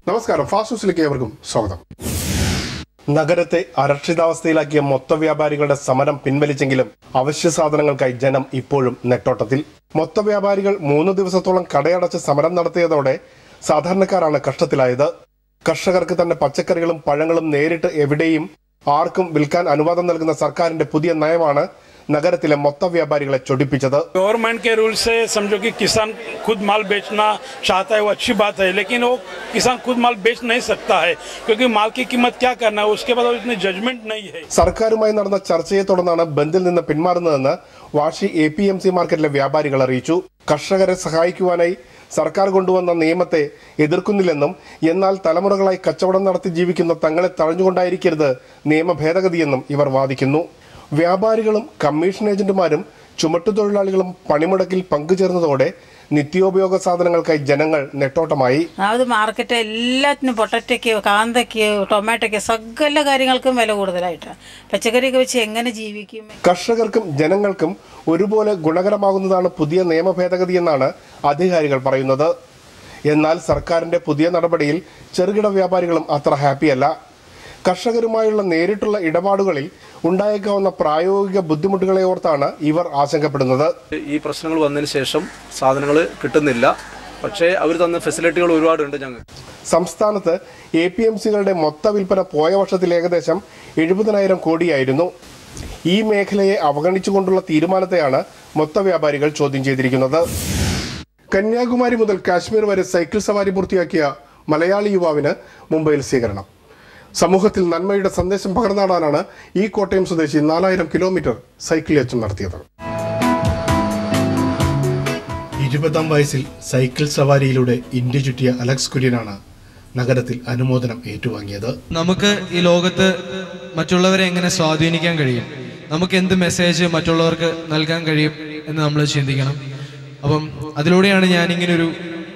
നമസ്കാരം, ഫാസ്റ്റ് ന്യൂസിലേക്ക് ഏവർക്കും സ്വാഗതം. നഗരത്തെ അരക്ഷിതാവസ്ഥയിലാക്കിയ മൊത്ത വ്യാപാരികളുടെ സമരം പിൻവലിച്ചെങ്കിലും അവശ്യ സാധനങ്ങൾക്കായി ജനം ഇപ്പോഴും നെട്ടോട്ടത്തിൽ. മൊത്ത വ്യാപാരികൾ 3 ദിവസത്തോളം കടയടച്ച് സമരം നടത്തിയതോടെ സാധാരണക്കാരാണ് കഷ്ടത്തിലായത്. കർഷകർക്ക് തന്നെ പച്ചക്കറികളും പഴങ്ങളും നേരിട്ട് എവിടെയും ആർക്കും വിൽക്കാൻ അനുവാദം നൽകുന്ന സർക്കാരിന്റെ പുതിയ നയമാണ് നഗരത്തിലെ മൊത്ത വ്യാപാരികളെ ചൊടിപ്പിച്ചത്. गवर्नमेंट के रूल से समझो कि किसान खुद माल बेचना चाहता है, वो अच्छी बात है, लेकिन वो किसान खुद माल बेच नहीं सकता है क्योंकि माल की कीमत क्या करना है उसके बाद इतनी जजमेंट नहीं है. സർക്കാരുമായി നടന്ന ചർച്ചയെ തുടർന്നാണ് ബന്ദിൽ നിന്ന് പിന്മാറുന്നതെന്ന് വാഷി APMC മാർക്കറ്റിലെ വ്യാപാരികൾ അറിയിച്ചു. കർഷകരെ സഹായിക്കുവാനായി സർക്കാർ കൊണ്ടുവന്ന നിയമത്തെ എതിർക്കുന്നില്ലെന്നും എന്നാൽ തലമുറകളായി കച്ചവടം നടത്തി ജീവിക്കുന്ന തങ്ങളെ തഴഞ്ഞുകൊണ്ടായിരിക്കരുത് നിയമ ഭേദഗതിയെന്നും ഇവർ വാദിക്കുന്നു. വ്യാപാരികളും കമ്മീഷൻ ഏജന്റുമാരും ചുമട്ടുതൊഴിലാളികളും പണിമുടക്കിൽ പങ്കുചേർന്നതോടെ നിത്യോപയോഗ സാധനങ്ങൾക്കായി ജനങ്ങൾ നെട്ടോട്ടമായി. അത് മാർക്കറ്റ് എല്ലാത്തിനും പൊട്ടറ്റയ്ക്ക്, കാന്തയ്ക്ക്, ടൊമാറ്റോയ്ക്ക് സകല കാര്യങ്ങൾക്കും വില കൂടുതലായിട്ടാണ്. പച്ചക്കറിയൊക്കെ വെച്ച് എങ്ങനെ ജീവിക്കും? കർഷകർക്കും ജനങ്ങൾക്കും ഒരുപോലെ ഗുണകരമാകുന്നതാണ് പുതിയ നിയമ ഭേദഗതി എന്നാണ് അധികാരികൾ പറയുന്നത്. എന്നാൽ സർക്കാരിന്റെ പുതിയ നടപടിയിൽ ചെറുകിട വ്യാപാരികളും അത്ര ഹാപ്പിയല്ല. കർഷകരുമായുള്ള നേരിട്ടുള്ള ഇടപാടുകളിൽ ഉണ്ടായേക്കാവുന്ന പ്രായോഗിക ബുദ്ധിമുട്ടുകളെ ഓർത്താണ് ഇവർ ആശങ്കപ്പെടുന്നത്. ഈ പ്രശ്നങ്ങൾ വന്നതിന് ശേഷം സാധനങ്ങൾ കിട്ടുന്നില്ല, പക്ഷേ അവർ തന്ന ഫെസിലിറ്റികൾ ഒരുപാടുണ്ട്. ഞങ്ങൾ സംസ്ഥാനത്ത് APMCകളുടെ മൊത്ത വിൽപ്പന പോയ വർഷത്തിൽ ഏകദേശം 70,000 കോടിയായിരുന്നു. ഈ മേഖലയെ അവഗണിച്ചുകൊണ്ടുള്ള തീരുമാനത്തെയാണ് മൊത്ത വ്യാപാരികൾ ചോദ്യം ചെയ്തിരിക്കുന്നത്. കന്യാകുമാരി മുതൽ കാശ്മീർ വരെ സൈക്കിൾ സവാരി പൂർത്തിയാക്കിയ മലയാളി യുവാവിന് മുംബൈയിൽ സ്വീകരണം. സമൂഹത്തിൽ നന്മയുടെ സന്ദേശം പകർന്നാടാനാണ് ഈ കോട്ടയം സ്വദേശി 4000 കിലോമീറ്റർ സൈക്കിൾ യാത്ര നടത്തിയത്. 20-ാം വയസ്സിൽ സൈക്കിൾ സവാരിയിലൂടെ ഇന്ത്യ ചുറ്റിയ അലക്സ് കുര്യനാണ് നഗരത്തിൽ അനുമോദനം ഏറ്റുവാങ്ങിയത്. നമുക്ക് ഈ ലോകത്ത് മറ്റുള്ളവരെ എങ്ങനെ സ്വാധീനിക്കാൻ കഴിയും, നമുക്ക് എന്ത് മെസ്സേജ് മറ്റുള്ളവർക്ക് നൽകാൻ കഴിയും എന്ന് നമ്മൾ ചിന്തിക്കണം. അപ്പം അതിലൂടെയാണ് ഞാൻ ഇങ്ങനൊരു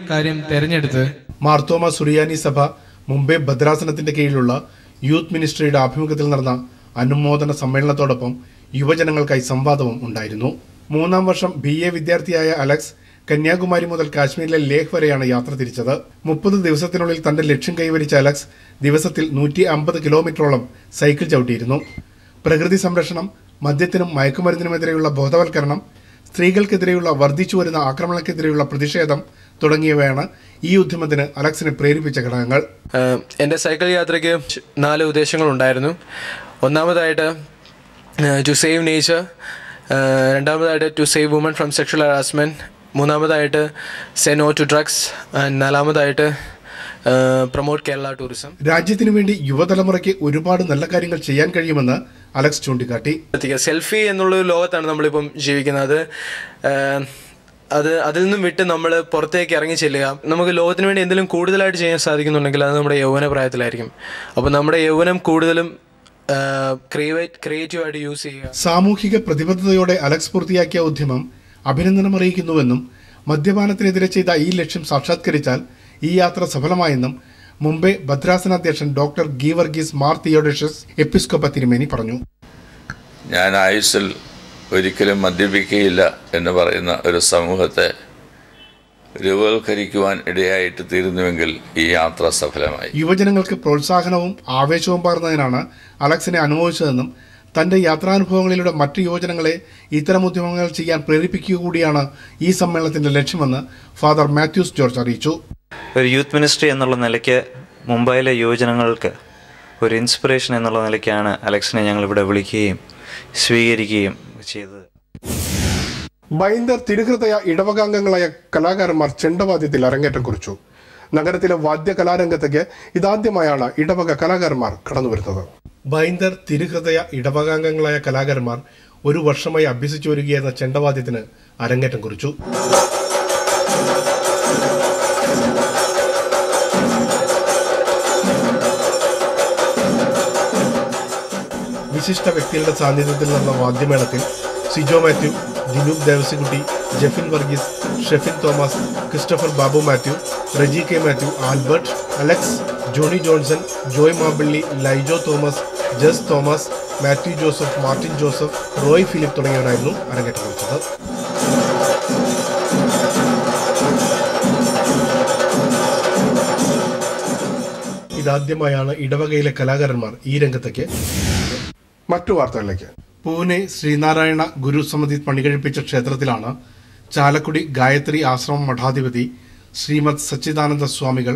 കാര്യം തിരഞ്ഞെടുത്തത്. മാർത്തോമ സുറിയാനി സഭ മുംബൈ ഭദ്രാസനത്തിന്റെ കീഴിലുള്ള യൂത്ത് മിനിസ്ട്രിയുടെ ആഭിമുഖ്യത്തിൽ നടന്ന അനുമോദന സമ്മേളനത്തോടൊപ്പം യുവജനങ്ങൾക്കായി സംവാദവും ഉണ്ടായിരുന്നു. 3-ാം വർഷം BA വിദ്യാർത്ഥിയായ അലക്സ് കന്യാകുമാരി മുതൽ കാശ്മീരിലെ ലേഹ് വരെയാണ് യാത്ര തിരിച്ചത്. 30 ദിവസത്തിനുള്ളിൽ തന്റെ ലക്ഷ്യം കൈവരിച്ച അലക്സ് ദിവസത്തിൽ 150 കിലോമീറ്ററോളം സൈക്കിൾ ചവിട്ടിയിരുന്നു. പ്രകൃതി സംരക്ഷണം, മദ്യത്തിനും മയക്കുമരുന്നിനുമെതിരെയുള്ള ബോധവൽക്കരണം, സ്ത്രീകൾക്കെതിരെയുള്ള വർദ്ധിച്ചു വരുന്ന ആക്രമണങ്ങൾക്കെതിരെയുള്ള പ്രതിഷേധം തുടങ്ങിയവയാണ് ഈ ഉദ്യമത്തിന് അലക്സിനെ പ്രേരിപ്പിച്ച ഘടകങ്ങൾ. എൻ്റെ സൈക്കിൾ യാത്രയ്ക്ക് 4 ഉദ്ദേശങ്ങളുണ്ടായിരുന്നു. ഒന്നാമതായിട്ട് ടു സേവ് നേച്ചർ, രണ്ടാമതായിട്ട് to save woman from sexual harassment, മൂന്നാമതായിട്ട് സേ നോ ടു ഡ്രഗ്സ്, നാലാമതായിട്ട് പ്രൊമോട്ട് കേരള ടൂറിസം. രാജ്യത്തിനു വേണ്ടി യുവതലമുറയ്ക്ക് ഒരുപാട് നല്ല കാര്യങ്ങൾ ചെയ്യാൻ കഴിയുമെന്ന് അലക്സ് ചൂണ്ടിക്കാട്ടി. സെൽഫി എന്നുള്ളൊരു ലോകത്താണ് നമ്മളിപ്പം ജീവിക്കുന്നത്. അതിൽ നിന്നും വിട്ട് നമ്മൾ പുറത്തേക്ക് ഇറങ്ങി ചെല്ലുക. നമുക്ക് ലോകത്തിന് വേണ്ടി എന്തെങ്കിലും കൂടുതലായിട്ട് ചെയ്യാൻ സാധിക്കുന്നുണ്ടെങ്കിൽ അത് നമ്മുടെ യൗവന പ്രായത്തിലായിരിക്കും. അപ്പോൾ നമ്മുടെ യൗവനം കൂടുതലും ക്രിയേറ്റീവായിട്ട് യൂസ് ചെയ്യുക. സാമൂഹിക പ്രതിബദ്ധതയോടെ അലക്സ് പൂർത്തിയാക്കിയ ഉദ്യമം അഭിനന്ദനം അറിയിക്കുന്നുവെന്നും മദ്യപാനത്തിനെതിരെ ചെയ്ത ഈ ലക്ഷ്യം സാക്ഷാത്കരിച്ചാൽ ഈ യാത്ര സഫലമായെന്നും മുംബൈ ഭദ്രാസനാധ്യക്ഷൻ ഡോക്ടർ ഗീവർഗീസ് മാർ തിയോഡഷ്യസ് എപ്പിസ്കോപ്പ തിരുമേനി പറഞ്ഞു. ഞാൻ ആയുസ്സിൽ ഒരിക്കലും മദ്യപിക്കുകയില്ല എന്ന് പറയുന്ന ഒരു സമൂഹത്തെ രൂപവൽക്കരിക്കുവാൻ ഇടയായിട്ട് തീരുന്നുവെങ്കിൽ ഈ യാത്ര സഫലമായി. യുവജനങ്ങൾക്ക് പ്രോത്സാഹനവും ആവേശവും പകർന്നതിനാണ് അലക്സിനെ അനുമോദിച്ചതെന്നും തന്റെ യാത്രാനുഭവങ്ങളിലൂടെ മറ്റു യുവജനങ്ങളെ ഇത്തരം ഉദ്യമങ്ങൾ ചെയ്യാൻ പ്രേരിപ്പിക്കുക കൂടിയാണ് ഈ സമ്മേളനത്തിന്റെ ലക്ഷ്യമെന്ന് ഫാദർ മാത്യൂസ് ജോർജ് അറിയിച്ചു. ഒരു യൂത്ത് മിനിസ്ട്രി എന്നുള്ള നിലയ്ക്ക് മുംബൈയിലെ യുവജനങ്ങൾക്ക് ഒരു ഇൻസ്പിറേഷൻ എന്നുള്ള നിലയ്ക്കാണ് അലക്സിനെ ഞങ്ങളിവിടെ വിളിക്കുകയും സ്വീകരിക്കുകയും ചെയ്തത്. ബൈന്ദർ തിരുഹൃദയ ഇടവകാംഗങ്ങളായ കലാകാരന്മാർ ചെണ്ടവാദ്യത്തിൽ അരങ്ങേറ്റം കുറിച്ചു. നഗരത്തിലെ വാദ്യ കലാരംഗത്തേക്ക് ഇതാദ്യമായാണ് ഇടവക കലാകാരന്മാർ കടന്നുവരുന്നത്. ബൈന്ദർ തിരുഹൃദയ ഇടവകാംഗങ്ങളായ കലാകാരന്മാർ 1 വർഷമായി അഭ്യസിച്ചു വരികയായിരുന്ന ചെണ്ടവാദ്യത്തിന് അരങ്ങേറ്റം കുറിച്ചു. വിശിഷ്ട വ്യക്തികളുടെ സാന്നിധ്യത്തിൽ നടന്ന വാദ്യമേളത്തിൽ Sijo Mathew, Dinoop Devasikutty, Jefin Varghese, Shefin Thomas, Christopher Babu Mathew, Reji K Mathew, Albert, Alex, Johnny Johnson, Joy Mabilly, Laijo Thomas, Jas Thomas, Mathew Joseph, Martin Joseph, Roy Philip തുടങ്ങിയവരായിരുന്നു അരങ്ങേറ്റം കുറിച്ചത്. ഇതാദ്യമായാണ് ഇടവകയിലെ കലാകാരന്മാർ ഈ രംഗത്തേക്ക്. മറ്റു വാർത്തകളിലേക്ക്. പൂനെ ശ്രീനാരായണ ഗുരുസമിതി പണികഴിപ്പിച്ച ക്ഷേത്രത്തിലാണ് ചാലക്കുടി ഗായത്രി ആശ്രമം മഠാധിപതി ശ്രീമദ് സച്ചിദാനന്ദ സ്വാമികൾ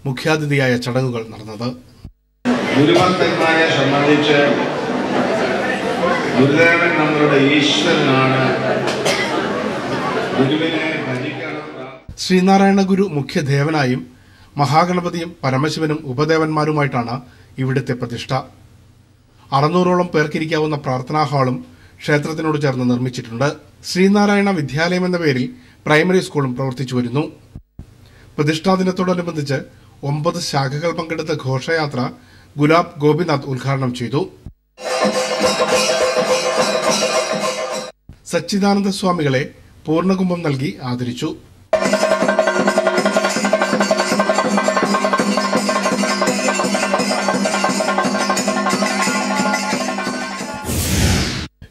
മുഖ്യാതിഥിയായ ചടങ്ങുകൾ നടന്നത്. ഗുരുഭക്തന്മാരെ സംബന്ധിച്ച് ഗുരുദേവൻ നമ്മളുടെ ഈശ്വരനാണ്. ഗുരുവിനെ ഭജിക്കണം. ശ്രീനാരായണ ഗുരു മുഖ്യദേവനായും മഹാഗണപതിയും പരമശിവനും ഉപദേവന്മാരുമായിട്ടാണ് ഇവിടുത്തെ പ്രതിഷ്ഠ. 600ഓളം പേർക്കിരിക്കാവുന്ന പ്രാർത്ഥനാ ഹാളും ക്ഷേത്രത്തിനോട് ചേർന്ന് നിർമ്മിച്ചിട്ടുണ്ട്. ശ്രീനാരായണ വിദ്യാലയം എന്ന പേരിൽ പ്രൈമറി സ്കൂളും പ്രവർത്തിച്ചു വരുന്നു. പ്രതിഷ്ഠാ ദിനത്തോടനുബന്ധിച്ച് 9 ശാഖകൾ പങ്കെടുത്ത ഘോഷയാത്ര ഗുലാബ് ഗോപിനാഥ് ഉദ്ഘാടനം ചെയ്തു. സച്ചിദാനന്ദ സ്വാമികളെ പൂർണ്ണകുംഭം നൽകി ആദരിച്ചു.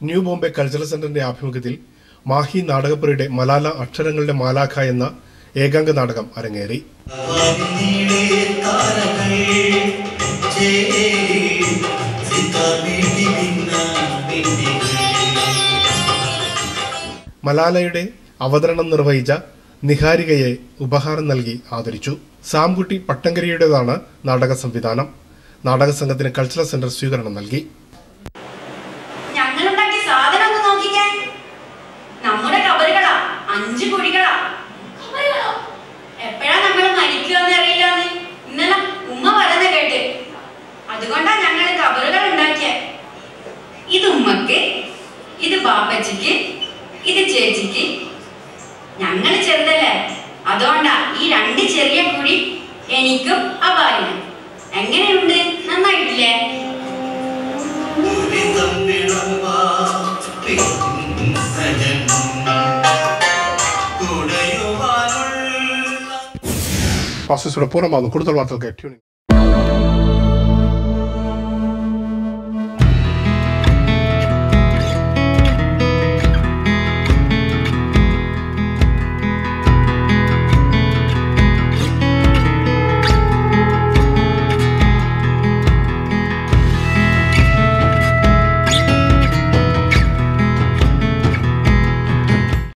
ന്യൂ ബോംബെ കൾച്ചറൽ സെന്ററിന്റെ ആഭിമുഖ്യത്തിൽ മാഹി നാടകപ്പുരയുടെ മലാല അക്ഷരങ്ങളുടെ മാലാഖ എന്ന ഏകാംഗ നാടകം അരങ്ങേറി. മലാലയുടെ അവതരണം നിർവഹിച്ച നിഹാരികയെ ഉപഹാരം നൽകി ആദരിച്ചു. സാംകുട്ടി പട്ടങ്കരിയുടേതാണ് നാടക സംവിധാനം. നാടക സംഘത്തിന് കൾച്ചറൽ സെന്റർ സ്വീകരണം നൽകി. നമ്മുടെ കബറുകളാ 5 കുഴികളാ. എപ്പോഴാ നമ്മൾ മരിക്കുമെന്ന് അറിയില്ലാന്ന് ഇന്നലെ ഉമ്മ പറഞ്ഞ കേട്ട്. അതുകൊണ്ടാ ഞങ്ങൾ കബറുകൾ ഉണ്ടാക്കിയ. ഇത് ഉമ്മക്ക്, ഇത് ബാപ്പച്ചിക്ക്, ഇത് ചേച്ചിക്ക്. ഞങ്ങൾ ചെറുതല്ലേ, അതുകൊണ്ടാ ഈ 2 ചെറിയ കുഴി എനിക്കും അപാരിനും. എങ്ങനെയുണ്ട്? നന്നായിട്ടില്ലേ? പൂർണ്ണമാകുന്നു. കൂടുതൽ വാർത്തകൾക്ക്